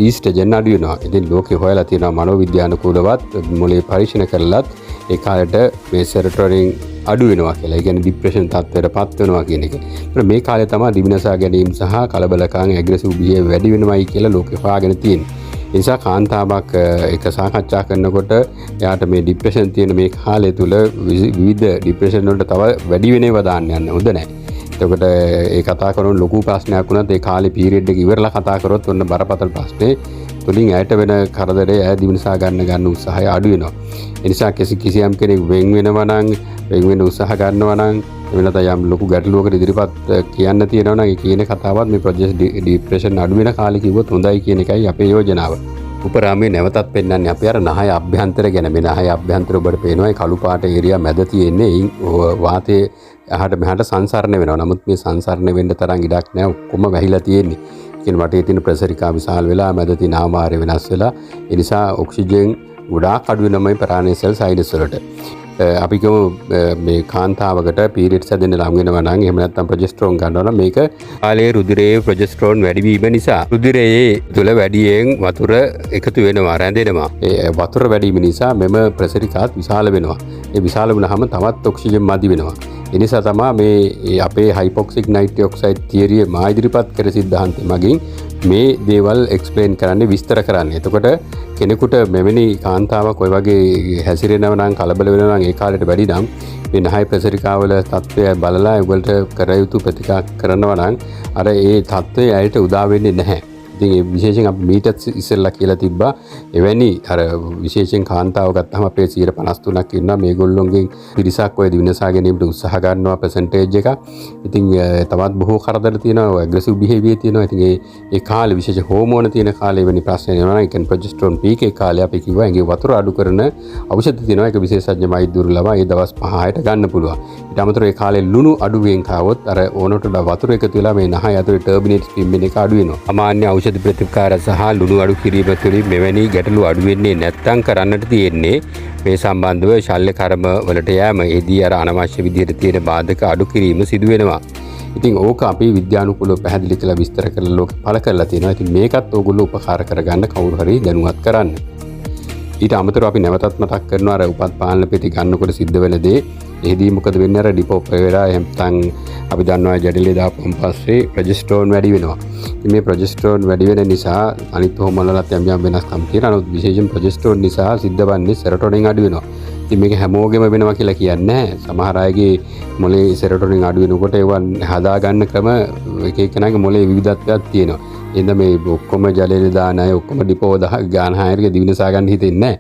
ඊස්ට්‍රජන් අඩු වෙනවා. ඉතින් ලෝකේ හොයලා තියෙනවා මනෝවිද්‍යානුකූලවත් මොලේ පරීක්ෂණ කරලත් ඒ කාලෙට මේ සෙරොටොනින් අඩු වෙනවා කියලා. ඒ කියන්නේ ડિප්‍රෙෂන් තත්ත්වයටපත් වෙනවා කියන එක. ඒත් මේ කාලේ තමයි දිවිනසා ගැනීම සහ කලබලකාරී ඇග්‍රෙසිව් බිහේවියර් වැඩි වෙනවයි කියලා ලෝකේ හොයාගෙන තියෙන්නේ. ඒ නිසා කාන්තාවක් එක සාකච්ඡා කරනකොට එයාට මේ ડિප්‍රෙෂන් තියෙන මේ කාලය තුල විවිධ ડિප්‍රෙෂන් වලට තව වැඩි වෙනේව දාන්න යන්න හොඳ නැහැ. එතකොට ඒ කතා කරන ලොකු ප්‍රශ්නයක් වුණත් ඒ කාලේ පීරියඩ් එක ඉවරලා කතා කරොත් ඔන්න බරපතල ප්‍රශ්නේ තුලින් ඇයට වෙන කරදරේ ඇය දිවිනසා ගන්න උත්සාහය අඩු වෙනවා. ඒ නිසා කිසියම් කෙනෙක් වෙන් වෙනවා නම් වෙන් වෙන උත්සාහ ගන්නවා නම් එවනත යම් ලොකු ගැටලුවකට ඉදිරිපත් කියන්න තියෙනවා නම් ඒ කියන කතාවත් මේ ප්‍රොජෙක්ට් ડિප්‍රෙෂන් අඩු වෙන කාලේ කිව්වොත් හොඳයි කියන එකයි අපේ යෝජනාව. උපරාමයේ නැවතත් පෙන්වන්නේ අපි අර නහය අභ්‍යන්තර ගැන. මේ නහය අභ්‍යන්තර ඔබට පේනවා ඒ කළු පාට ඒරියා මැද තියෙන්නේ වාතයේ එහාට මෙහාට සංසරණය වෙනවා. නමුත් මේ සංසරණය වෙන්න තරම් ඉඩක් නැහැ. ඔක්කොම වැහිලා තියෙන්නේ. කියන වටේ තියෙන ප්‍රෙෂරිකා විශාල වෙලා මැද තියෙන ආමාරය වෙනස් වෙලා ඒ නිසා ඔක්සිජන් ගොඩාක් අඩු වෙනමයි පරාණේසල් සයිනස් වලට. අපි කියමු මේ කාන්තාවකට පීරියඩ්ස් හැදෙන්න ලඟ වෙනවා නම් එහෙම නැත්නම් ප්‍රොජෙස්ටරෝන් ගන්නවා නම් මේක කාලයේ රුධිරයේ ප්‍රොජෙස්ටරෝන් වැඩි වීම නිසා රුධිරයේ තුල වැඩියෙන් වතුර එකතු වෙනවා, රැඳෙනවා. ඒ වතුර වැඩි වීම නිසා මෙම ප්‍රෙෂරිකාත් විශාල වෙනවා. ඒ විශාල වුණාම තවත් ඔක්සිජන් මදි වෙනවා. ඒ නිසා තමයි මේ අපේ හයිපොක්සික් නයිට්‍රේට් ඔක්සයිඩ් තියරිය මා ඉදිරිපත් කර සිද්ධාන්තය මගින් මේ දේවල් එක්ස්ප්ලেইন කරන්න විස්තර කරන්න. එතකොට කෙනෙකුට මෙවැනි කාන්තාවක් ඔය වගේ හැසිරෙනව නම් කලබල වෙනවා නම් ඒ කාලේට වැඩි නම් මේ නහය ප්‍රසරිකාවල තත්ත්වය බලලා ඒගොල්ලන්ට කර යුතු ප්‍රතිකාර කරනවා නම් අර ඒ තත්ත්වය ඇයට උදා වෙන්නේ නැහැ. ඉතින් ඒ විශේෂයෙන් අපි මීටත් ඉස්සෙල්ලා කියලා තිබ්බා එවැනි අර විශේෂයෙන් කාන්තාව ගත්තාම අපේ 53ක් ඉන්නවා මේගොල්ලොන්ගෙන් පිරිසක් ඔය දිවිනසා ගැනීමට උත්සාහ ගන්නවා percentage එක. ඉතින් තවත් බොහෝ කරදර තියෙනවා aggressive behavior තියෙනවා. ඉතින් ඒ කාලේ විශේෂ හෝමෝන තියෙන කාලේ වෙනි ප්‍රශ්න එනවා නම් ඒ කියන්නේ progesterone peak ඒ කාලේ අපි කිව්වා ඇඟේ වතුර අඩු කරන ඖෂධ තියෙනවා. ඒක විශේෂඥ වෛද්‍යවරු ලවා ඒ දවස් 5-6ට ගන්න පුළුවන්. ඊට අමතරව ඒ කාලේ ලුණු අඩුවෙන් කාවොත් අර ඕනට වතුර එකතු වෙලා මේ නහය ඇතුලේ ටර්බිනේට් ස්පින් එක අඩු වෙනවා. සාමාන්‍ය ඖෂධ ප්‍රතිකාර සහ ලුණු අඩු කිරීම තුළින් මෙවැනි ගැටලු අඩු වෙන්නේ නැත්නම් කරන්නට තියෙන්නේ මේ සම්බන්ධව ශල්‍ය කර්ම වලට යෑම. එදී අර අනවශ්‍ය විදිහට තියෙන බාධක අඩු කිරීම සිදු වෙනවා. ඉතින් ඕක අපි විද්‍යානුකූලව පැහැදිලි කරලා විස්තර කරලා ලෝකෙ පළ කරලා තියෙනවා. ඉතින් මේකත් ඕගොල්ලෝ උපකාර කරගන්න කවුරු හරි දැනුවත් කරන්න. ඊට අමතරව අපි නැවතත් මතක් කරනවා අර උපත් පාලන පෙති ගන්නකොට සිද්ධ වෙන දේ. එහිදී මොකද වෙන්නේ? අර ඩිපෝ පෙරේරා එහෙනම් අපි දන්නවා ජඩලේ දාපුවම පස්සේ ප්‍රොජෙස්ටරෝන් වැඩි වෙනවා. ඉතින් මේ ප්‍රොජෙස්ටරෝන් වැඩි වෙන නිසා අනිත් හෝමෝන වලත් යම් යම් වෙනස්කම් තියෙනවා. නමුත් විශේෂයෙන් ප්‍රොජෙස්ටරෝන් නිසා සිද්ධ වන්නේ සෙරටොනින් අඩු වෙනවා. ඉතින් මේක හැමෝගෙම වෙනවා කියලා කියන්නේ නැහැ. සමහර අයගේ මොලේ සෙරටොනින් අඩු වෙනකොට ඒවා හදා ගන්න ක්‍රම එක එකනාගේ මොලේ විවිධත්වයක් තියෙනවා. එඳ මේ ඔක්කොම ජලයේ දාන අය ඔක්කොම ඩිපෝ ගාන හයරගේ දිවිනසා ගන්න හිතෙන්නේ නැහැ.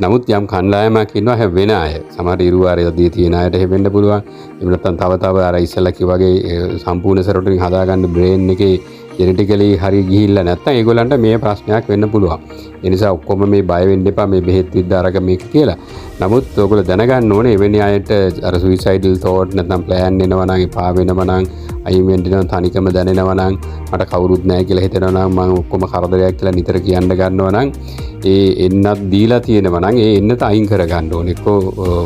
නමුත් යම් කණ්ඩායමක් ඉන්නවා හැම වෙන අය. සමහර ඉරුවාරයේදී තියෙන අයට වෙන්න පුළුවන්. එහෙම නැත්නම් තව අර ඉස්සලා කි වගේ සම්පූර්ණ සෙරටොනින් හදා ගන්න බ්‍රේන් එකේ ජෙනටිකලි හරි ගිහිල්ලා නැත්නම් ඒගොල්ලන්ට මේ ප්‍රශ්නයක් වෙන්න පුළුවන්. ඒ නිසා ඔක්කොම මේ බය වෙන්න එපා මේ බෙහෙත් විද්ද අරග මේක කියලා. නමුත් ඔයගොල්ලෝ දැනගන්න ඕනේ එවැනි අයට අර සුයිසයිඩල් thought නැත්නම් plan එනවා නම් එපා වෙනවා නම් අයින් වෙන්න තනිකම දැනෙනවා නම් මට කවුරුත් නැහැ කියලා හිතෙනවා නම් මම ඔක්කොම කරදරයක් කියලා නිතර කියන්න ගන්නවා නම් ඒ එන්නත් දීලා තියෙනවා නම් ඒ එන්නත අයින් කර ගන්න ඕනේ. එක්කෝ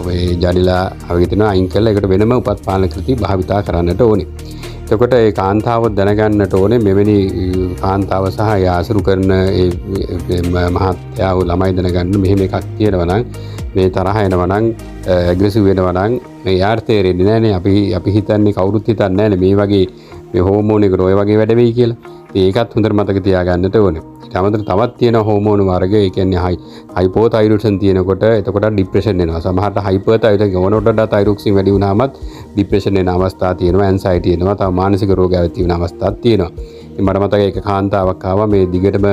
මේ ජඩිලා අවගිතනවා අයින් කළා ඒකට වෙනම උපත් පාලන කෘති භාවිතා කරන්නට ඕනේ. එතකොට ඒ කාන්තාව දැනගන්නට ඕනේ මෙවැනි කාන්තාව සහ යාසුරු කරන ඒ මහත්යා ළමයි දැනගන්න මෙහෙම එකක් තියෙනවා නම් මේ තරහ එනවා නම් ඇග්‍රෙසිව් වෙනවා නම් මේ යාට තේරෙන්නේ නැහනේ. අපි හිතන්නේ කවුරුත් හිතන්නේ නැහනේ මේ වගේ මේ හෝමෝන එකට ඔය වගේ වැඩ වෙයි කියලා. ඒකත් හොඳට මතක තියාගන්නට ඕනේ. ඊට අමතරව තවත් තියෙන හෝමෝන වර්ග ඒ කියන්නේ හයිපෝතයිරොයිඩ්සන් තියෙනකොට එතකොට ડિප්‍රෙෂන් එනවා. සමහරට හයිපර්තයිරොයිඩ් ඕනොටට තයිරොක්සින් වැඩි වුණාමත් ડિප්‍රෙෂන් එන අවස්ථා තියෙනවා, ඇන්සයිටි එනවා, තව මානසික රෝග ඇති වෙන අවස්ථාත් තියෙනවා. ඉතින් මට මතකයි එක කාන්තාවක් ආවා මේ දිගටම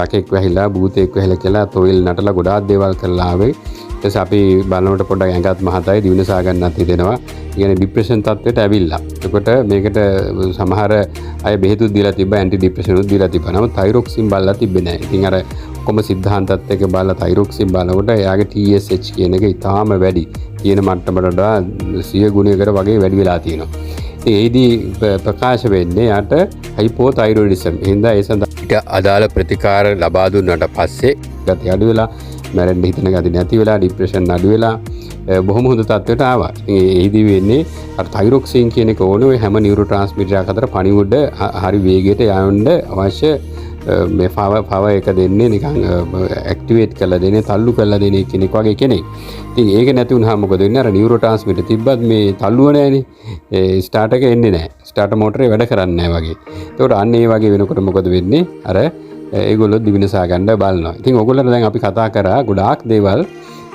යකෙක් වැහිලා භූතෙක් වැහිලා කියලා තොইল නටලා ගොඩාක් දේවල් කරලා ආවේ. ඊට අපි බලනකොට පොඩ්ඩක් ඇඟත් මහතයි දිවිනසා ගන්නත් හිතෙනවා. කියන්නේ ડિප්‍රෙෂන් තත්ත්වයට ඇවිල්ලා. එතකොට මේකට සමහර අය බෙහෙතුත් දීලා තිබ්බා, ඇන්ටි ඩිප්‍රෙෂනුත් දීලා තිබ්බා. නමුත් තයිරොක්සින් බලලා තිබ්බේ නැහැ. ඉතින් අර කොහොම සිද්ධාන්තත් එක්ක බලලා තයිරොක්සින් බලනකොට එයාගේ TSH කියන එක ඉතාම වැඩි. තියෙන මට්ටමට වඩා 100 ගුණයකට වගේ වැඩි වෙලා තියෙනවා. ඉතින් ඒදී ප්‍රකාශ වෙන්නේ යට හයිපෝතයිරොයිඩිසම්. එහෙනම් ඒ සඳහා අදාළ ප්‍රතිකාර ලබා දුන්නාට පස්සේ ගතිය අඩු වෙලා මැරෙන්න හිතන ගතිය නැති වෙලා ડિප්‍රෙෂන් අඩු වෙලා බොහොම හොඳ තත්ත්වයට ආවා. ඉතින් ඒදී වෙන්නේ අර තයිරොක්සින් කියන එක ඕනේ ඔය හැම නියුරෝ ට්‍රාන්ස්මිටරයක් අතර පණිවුඩ හරි වේගයට යවන්න අවශ්‍ය මේ පව එක දෙන්නේ නිකන් ඇක්ටිවේට් කරලා දෙන්නේ තල්ලු කරලා දෙන්නේ කෙනෙක් වගේ කෙනෙක්. ඉතින් ඒක නැති වුණාම මොකද වෙන්නේ? අර නියුරෝ ට්‍රාන්ස්මිටර් තිබ්බත් මේ තල්ලුව නැහැනේ. ඒ ස්ටාර්ට් එක එන්නේ නැහැ. ස්ටාර්ටර් මෝටරේ වැඩ කරන්නේ නැහැ වගේ. ඒකට අන්න ඒ වගේ වෙනකොට මොකද වෙන්නේ? අර ඒගොල්ලෝ දිවිනසා ගන්න බලනවා. ඉතින් ඕගොල්ලන්ට දැන් අපි කතා කරා ගොඩාක් දේවල්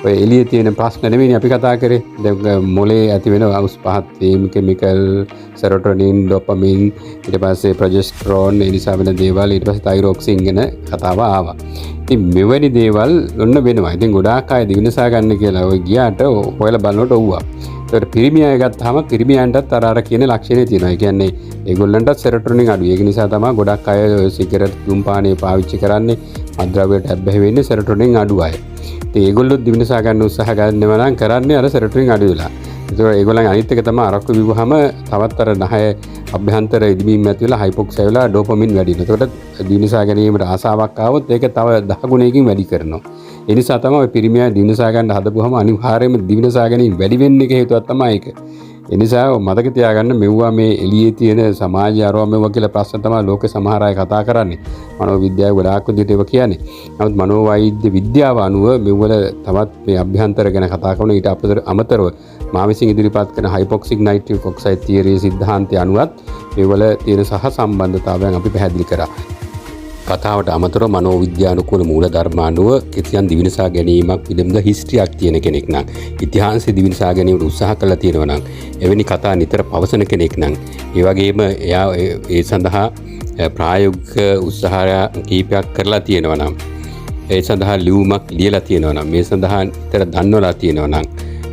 ඔය එළියේ තියෙන ප්‍රශ්න නෙවෙයි අපි කතා කරේ. දැන් මොලේ ඇති වෙන අවුස් පහත් වීම, කෙමිකල්, සෙරොටොනින්, ඩොපමින්, ඊට පස්සේ ප්‍රොජෙස්ටරෝන්, ඒ නිසා වෙන දේවල්, ඊට පස්සේ තයිරොක්සින් ගැන කතාව ආවා. ඉතින් මෙවැනි දේවල් ඔන්න වෙනවා. ඉතින් ගොඩාක් අය දිවිනසා ගන්න කියලා ඔය ගියාට හොයලා බලනකොට ඔව්වා. ඒකට පිරිමි අය ගත්තාම පිරිමියන්ටත් අර කියන ලක්ෂණේ තියෙනවා. ඒ කියන්නේ ඒගොල්ලන්ටත් සෙරොටොනින් අඩුයි. ඒක නිසා තමයි ගොඩක් අය සිගරට් ධූම්පානය පාවිච්චි කරන්නේ. මත්ද්‍රව්‍යයට ඇබ්බැහි වෙන්නේ සෙරොටොනින් අඩු අය. ඉතින් ඒගොල්ලෝ දිවිනසා ගන්න උත්සාහ ගන්නවා නම් කරන්නේ අර සෙරොටොනින් අඩු වෙලා. ඒතකොට ඒගොල්ලන්ගේ අනිත් එක තමයි අරක්කු බිව්වහම තවත් අර නහය අභ්‍යන්තර ඉදිමීම් ඇති වෙලා හයිපොක්සයි වෙලා ඩෝපමින් වැඩි වෙනවා. ඒකට දිවිනසා ගැනීමට ආසාවක් ආවොත් ඒක තව 10 ගුණයකින් වැඩි කරනවා. ඒ නිසා තමයි පිරිමියා දිවිනසා ගන්න හදපුවම අනිවාර්යයෙන්ම දිවිනසා ගැනීම වැඩි වෙන්න එක හේතුවක් තමයි ඒක. ඒ නිසා මතක තියාගන්න මෙවුවා මේ එළියේ තියෙන සමාජය අරව මෙවුවා කියලා ප්‍රශ්න තමයි ලෝක සමහර අය කතා කරන්නේ. මනෝවිද්‍යාව ගොඩාක් විදිහට ඒවා කියන්නේ. නමුත් මනෝවෛද්‍ය විද්‍යාව අනුව මෙවුවල තවත් මේ අභ්‍යන්තර ගැන කතා කරන ඊට අමතරව මා විසින් ඉදිරිපත් කරන හයිපොක්සික් නයිට්‍රික් ඔක්සයිඩ් තියරිය සිද්ධාන්තය අනුවත් මේවල තියෙන සහ සම්බන්ධතාවයන් අපි පැහැදිලි කරා. කතාවට අමතරව මනෝවිද්‍යානුකූල මූලධර්ම අනුව කිසියම් දිවිනසා ගැනීමක් පිළිබඳ හිස්ටරියක් තියෙන කෙනෙක් නම් ඉතිහාසයේ දිවිනසා ගැනීමට උත්සාහ කළා තියෙනවා නම් එවැනි කතා නිතර පවසන කෙනෙක් නම් ඒ වගේම එයා ඒ සඳහා ප්‍රායෝගික උත්සාහ කීපයක් කරලා තියෙනවා නම් ඒ සඳහා ලියුමක් ලියලා තියෙනවා නම් මේ සඳහා නිතර දන්වලා තියෙනවා නම්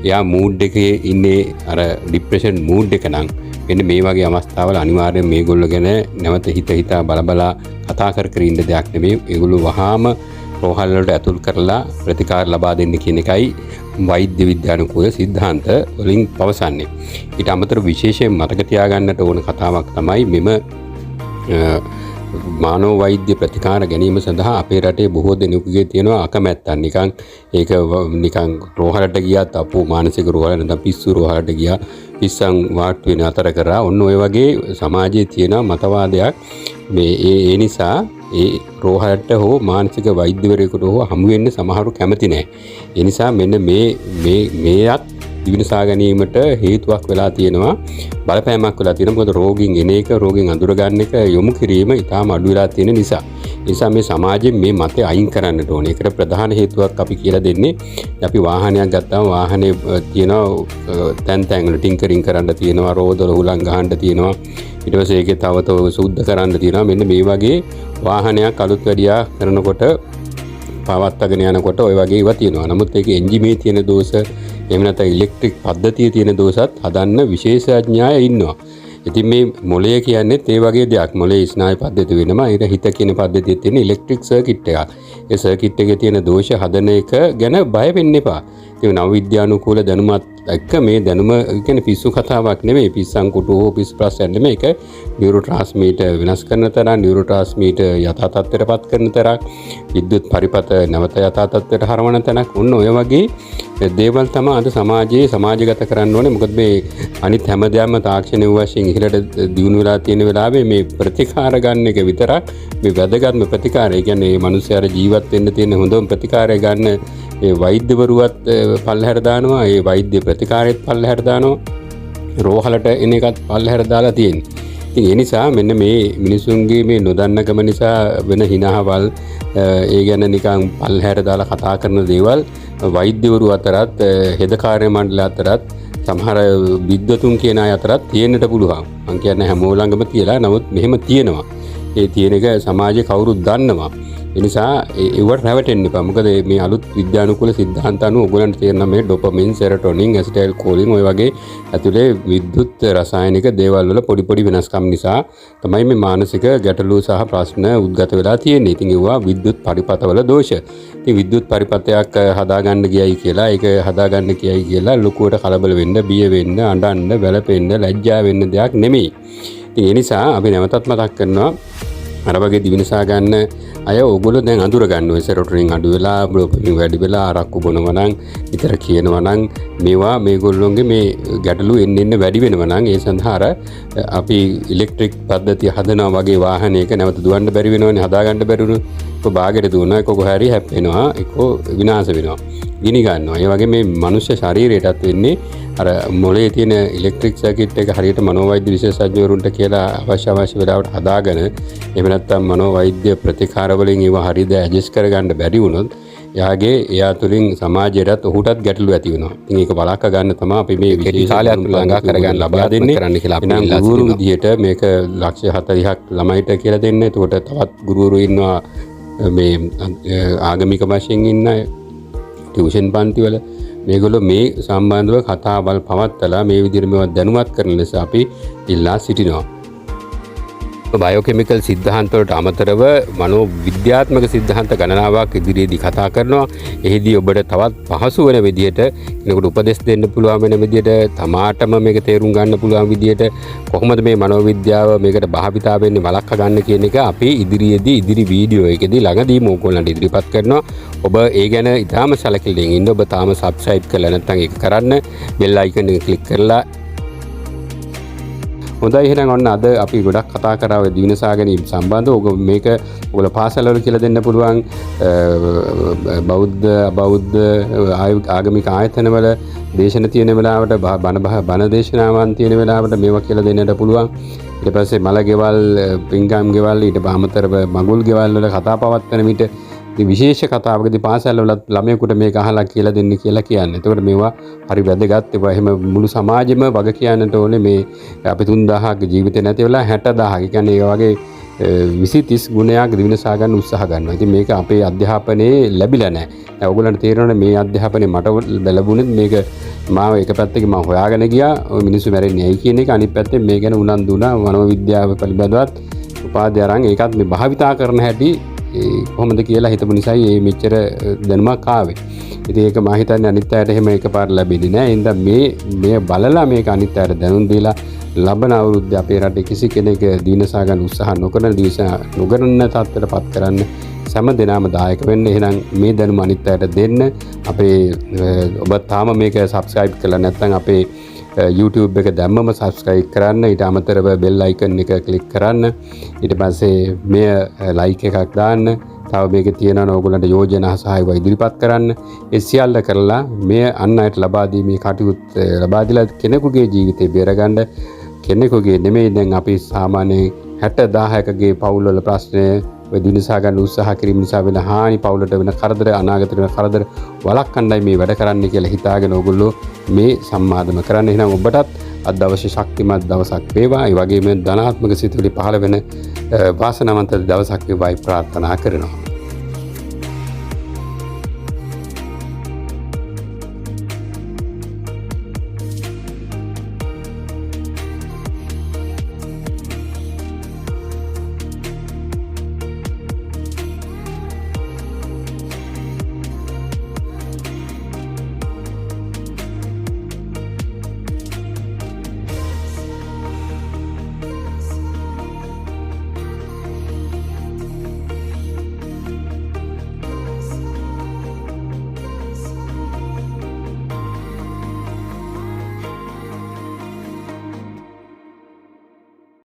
එයා මූඩ් එකේ ඉන්නේ අර ડિප්‍රෙෂන් මූඩ් එක නම් මෙන්න මේ වගේ අවස්ථාවල අනිවාර්යයෙන් මේගොල්ලෝ ගැන නැවත හිතා බලබලා කතා කර ඉන්න දෙයක් නෙමෙයි. ඒගොල්ලෝ වහාම රෝහල් වලට ඇතුල් කරලා ප්‍රතිකාර ලබා දෙන්න කියන එකයි වෛද්‍ය විද්‍යානුකූල සිද්ධාන්ත වලින් පවසන්නේ. ඊට අමතරව විශේෂයෙන් මතක තියාගන්නට ඕන කතාවක් තමයි මෙම මානව වෛද්‍ය ප්‍රතිකාර ගැනීම සඳහා අපේ රටේ බොහෝ දෙනෙකුගේ තියෙනවා අකමැත්තක්. ඒක නිකන් රෝහලට ගියත් අපෝ මානසික රෝහල නැත්නම් පිස්සු රෝහලට ගියා පිස්සන් වාට්ටු වෙන අතර කරා ඔන්න ඔය වගේ සමාජයේ තියෙන මතවාදයක් මේ ඒ නිසා ඒ රෝහලට හෝ මානසික වෛද්‍යවරයෙකුට හෝ හමු වෙන්න සමහරු කැමති නැහැ. ඒ නිසා මෙන්න මේත් දිවිනසා ගැනීමට හේතුවක් වෙලා තියෙනවා, බලපෑමක් වෙලා තියෙනවා. මොකද රෝගීන් එන එක, රෝගීන් අඳුර ගන්න එක යොමු කිරීම ඉතාම අඩු වෙලා තියෙන නිසා. ඒ නිසා මේ සමාජයෙන් මේ මතය අයින් කරන්නට ඕනේ. ඒකට ප්‍රධාන හේතුවක් අපි කියලා දෙන්නේ අපි වාහනයක් ගත්තාම වාහනේ තියෙනවා තැන් වල ටින්කරින් කරන්න තියෙනවා, රෝදවල හුලං ගහන්න තියෙනවා. ඊට පස්සේ ඒකේ තව සුද්ධ කරන්න තියෙනවා. මෙන්න මේ වගේ වාහනයක් අලුත් වැඩියා කරනකොට පවත්වාගෙන යනකොට ওই වගේ ඒවා තියෙනවා. නමුත් ඒකේ එන්ජිමේ තියෙන දෝෂ එහෙම නැත්නම් ඉලෙක්ට්‍රික් පද්ධතියේ තියෙන දෝෂත් හදන්න විශේෂඥය ඉන්නවා. ඉතින් මේ මොළය කියන්නේ ඒ වගේ දෙයක්. මොළයේ ස්නායු පද්ධතිය වෙනවා. ඊට හිත කියන පද්ධතියේ තියෙන ඉලෙක්ට්‍රික් සර්කිට් එකක්. ඒ සර්කිට් එකේ තියෙන දෝෂ හදන එක ගැන බය වෙන්න එපා. ඒ නව විද්‍යානුකූල දැනුමත් එක්ක මේ දැනුම කියන්නේ පිස්සු කතාවක් නෙමෙයි. පිස්සන් කුටු හෝ පිස්සු ප්‍රශ්න නෙමෙයි. ඒක නියුරෝ ට්‍රාන්ස්මීටර් වෙනස් කරන තරම්, නියුරෝ ට්‍රාන්ස්මීටර් යථා තත්ත්වයටපත් කරන තරම්, විද්‍යුත් පරිපථ නැවත යථා තත්ත්වයට හරවන තැනක් ඔන්න ඔය වගේ දේවල් තමයි අද සමාජගත කරන්න ඕනේ. මොකද මේ අනිත් හැම දෙයක්ම තාක්ෂණික වශයෙන් ඉහළට දියුණු වෙලා තියෙන වෙලාවේ මේ ප්‍රතිකාර ගන්න එක විතරක් මේ වැදගත්ම ප්‍රතිකාරය. ඒ කියන්නේ මේ මිනිස්යාට ජීවත් වෙන්න තියෙන හොඳම ප්‍රතිකාරය ගන්න ඒ වෛද්‍යවරුවත් පල්ලෙහාට දානවා, ඒ වෛද්‍ය ප්‍රතිකාරයත් පල්ලෙහාට දානවා, රෝහලට එන එකත් පල්ලෙහාට දාලා තියෙනවා. ඉතින් ඒ නිසා මෙන්න මේ මිනිසුන්ගේ මේ නොදන්නකම නිසා වෙන හිනාවල් ඒ ගැන නිකන් පල්ලෙහාට දාලා කතා කරන දේවල් වෛද්‍යවරු අතරත් හෙද කාර්ය මණ්ඩල අතරත් සමහර විද්වතුන් කියන අය අතරත් තියෙන්නට පුළුවන්. මම කියන්නේ හැමෝම ළඟම තියලා නමුත් මෙහෙම තියෙනවා. ඒ තියෙන එක සමාජයේ කවුරුත් දන්නවා. ඒ නිසා ඒවට රැවටෙන්න එපා. මොකද මේ අලුත් විද්‍යානුකූල සිද්ධාන්ත අනුව ඔයගොල්ලන්ට තේරෙනවා මේ ඩොපමින්, සෙරටොනින්, ඇසිටයිල් කෝලින් ඔය වගේ ඇතුලේ විද්‍යුත් රසායනික දේවල් වල පොඩි වෙනස්කම් නිසා තමයි මේ මානසික ගැටලු සහ ප්‍රශ්න උද්ගත වෙලා තියෙන්නේ. ඉතින් ඒවා විද්‍යුත් පරිපථවල දෝෂ. ඉතින් විද්‍යුත් පරිපථයක් හදාගන්න ගියයි කියලා, ඒක හදාගන්න කියයි කියලා ලොකුවට කලබල වෙන්න, බිය වෙන්න, අඬන්න, වැළපෙන්න, ලැජ්ජා වෙන්න දෙයක් නෙමෙයි. ඉතින් ඒ නිසා අපි නැවතත් මතක් කරනවා අර වගේ දිවිනසා ගන්න අය ඕගොල්ලෝ දැන් අඳුර ගන්න ඕනේ. සෙරොටොනින් අඩු වෙලා, ඩොපමින් වැඩි වෙලා, අරක්කු බොනවා නම්, විතර කියනවා නම් මේවා මේගොල්ලෝගේ මේ ගැටලු එන්න වැඩි වෙනවා නම් ඒ සඳහා අර අපි ඉලෙක්ට්‍රික් පද්ධතිය හදනවා වගේ වාහනයක නැවත දුවන්න බැරි වෙනවනේ, හදාගන්න බැරි වුණොත් ඒක බාගෙට දුවනවා, ඒක කොහරි හැප්පෙනවා, ඒක විනාශ වෙනවා, ගිනි ගන්නවා. ඒ වගේ මේ මනුෂ්‍ය ශරීරයටත් වෙන්නේ අර මොළයේ තියෙන ඉලෙක්ට්‍රික් සර්කිට් එක හරියට මනෝවෛද්‍ය විශේෂඥවරුන්ට කියලා අවශ්‍ය වෙලාවට හදාගෙන එහෙම නැත්නම් මනෝවෛද්‍ය ප්‍රතිකාර වලින් ඒව හරියට ඇඩ්ජස්ට් කරගන්න බැරි වුණොත් එයා තුලින් සමාජයටත් ඔහුටත් ගැටලු ඇති වෙනවා. ඉතින් ඒක වළක්වා ගන්න තමයි අපි මේ විශේෂ කාලයක් ළඟා කරගන්න ලබා දෙන්නේ කරන්න කියලා අපි නම් ගුරු විදියට මේක ලක්ෂ 40ක් ළමයිට කියලා දෙන්න. එතකොට තවත් ගුරුවරු ඉන්නවා මේ ආගමික වශයෙන් ඉන්න ටියුෂන් පන්ති වල. මේගොල්ලෝ මේ සම්බන්ධව කතාබල් පවත්වලා මේ විදිහට මේවා දැනුවත් කරන ලෙස අපි ඉල්ලා සිටිනවා. බයෝකෙමිකල් සිද්ධාන්ත වලට අමතරව මනෝ විද්‍යාත්මක සිද්ධාන්ත ගණනාවක් ඉදිරියේදී කතා කරනවා. එහිදී ඔබට තවත් පහසු වෙන විදිහට කෙනෙකුට උපදෙස් දෙන්න පුළුවන් වෙන විදිහට, තමාටම මේක තේරුම් ගන්න පුළුවන් විදිහට කොහොමද මේ මනෝවිද්‍යාව මේකට භාවිතා වෙන්නේ වළක්වා ගන්න කියන එක අපි ඉදිරි වීඩියෝ එකේදී ළඟදීම ඕගොල්ලන්ට ඉදිරිපත් කරනවා. ඔබ ඒ ගැන ඉතාම සැලකිලියෙන් ඉන්න. ඔබ තාම සබ්ස්ක්‍රයිබ් කරලා නැත්නම් ඒක කරන්න, බෙල් අයිකන් එක ක්ලික් කරලා හොඳයි එහෙනම් ඔන්න අද අපි ගොඩක් කතා කරා ඔය දිවිනසා ගැනීම සම්බන්ධව. ඔග මේක ඔයගොල්ලෝ පාසල්වල කියලා දෙන්න පුළුවන්. බෞද්ධ අබෞද්ධ ආගමික ආයතනවල දේශන තියෙන වෙලාවට බණ දේශනාවන් තියෙන වෙලාවට මේවා කියලා දෙන්නට පුළුවන්. ඊට පස්සේ මල ගෙවල්, පින්කම් ගෙවල්, ඊට අමතරව මඟුල් ගෙවල් වල කතා පවත්වන විට විශේෂ කතාවකදී පාසල්වලත් ළමයෙකුට මේක අහලා කියලා දෙන්න කියලා කියන්නේ. එතකොට මේවා හරි වැදගත්. ඒවා එහෙම මුළු සමාජෙම වග කියන්නට ඕනේ. මේ අපි 3000ක ජීවිතේ නැති වෙලා 60000. ඒ කියන්නේ ඒ වගේ 20-30 ගුණයක් දිවිනසා ගන්න උත්සාහ කරනවා. ඉතින් මේක අපේ අධ්‍යාපනයේ ලැබිලා නැහැ. දැන් ඔයගොල්ලන්ට තේරෙනවනේ මේ අධ්‍යාපනයේ මට ලැබුණෙත් මේක මාව එක පැත්තකින් මම හොයාගෙන ගියා. ඔය මිනිස්සු මැරෙන්නේ ඇයි කියන එක. අනිත් පැත්තෙන් මේ ගැන උනන්දු වුණා. මනෝවිද්‍යාව පිළිබඳවත් උපාධිය අරන් ඒකත් මේ භාවිතා කරන හැටි කොහොමද කියලා හිතපු නිසායි මේ මෙච්චර දැනුමක් ආවේ. ඉතින් ඒක මම හිතන්නේ අනිත් අයට එහෙම එකපාර ලැබෙන්නේ නැහැ. ඒ හින්දා මේ බලලා මේක අනිත් අයට දැනුම් දීලා ලබන අවුරුද්දේ අපේ රටේ කිසි කෙනෙක් දිනසා ගන්න උත්සාහ නොකරන නොකරන තත්ත්වයටපත් කරන්න සෑම දිනම දායක වෙන්න. එහෙනම් මේ දැනුම අනිත් අයට දෙන්න. අපේ ඔබ තාම මේක subscribe කරලා නැත්නම් අපේ YouTube එක දැම්මම subscribe කරන්න. ඊට අමතරව bell icon එක click කරන්න. ඊට පස්සේ මේ like එකක් දාන්න. තව මේකේ තියෙනවා ඕගොල්ලන්ට යෝජනා සහ ඒවා ඉදිරිපත් කරන්න. ඒ සියල්ල කරලා මේ අන් අයට ලබා දීමේ කටයුත්ත ලබා දීලා කෙනෙකුගේ ජීවිතේ බේරගන්න. කෙනෙකුගේ නෙමෙයි දැන් අපි සාමාන්‍යයෙන් 60000කගේ පවුල් වල ප්‍රශ්න ඔය දිනසා ගන්න උත්සාහ කිරීම නිසා වෙන හානි, පවුලට වෙන කරදර, අනාගතයට වෙන කරදර වළක්වන්නයි මේ වැඩ කරන්නේ කියලා හිතාගෙන ඕගොල්ලෝ මේ සම්මාදම කරන්න. එහෙනම් ඔබටත් අද දවසේ ශක්තිමත් දවසක් වේවා. ඒ වගේම ධනාත්මක සිතුවිලි පහළ වෙන වාසනාවන්ත දවසක් වේවායි ප්‍රාර්ථනා කරනවා.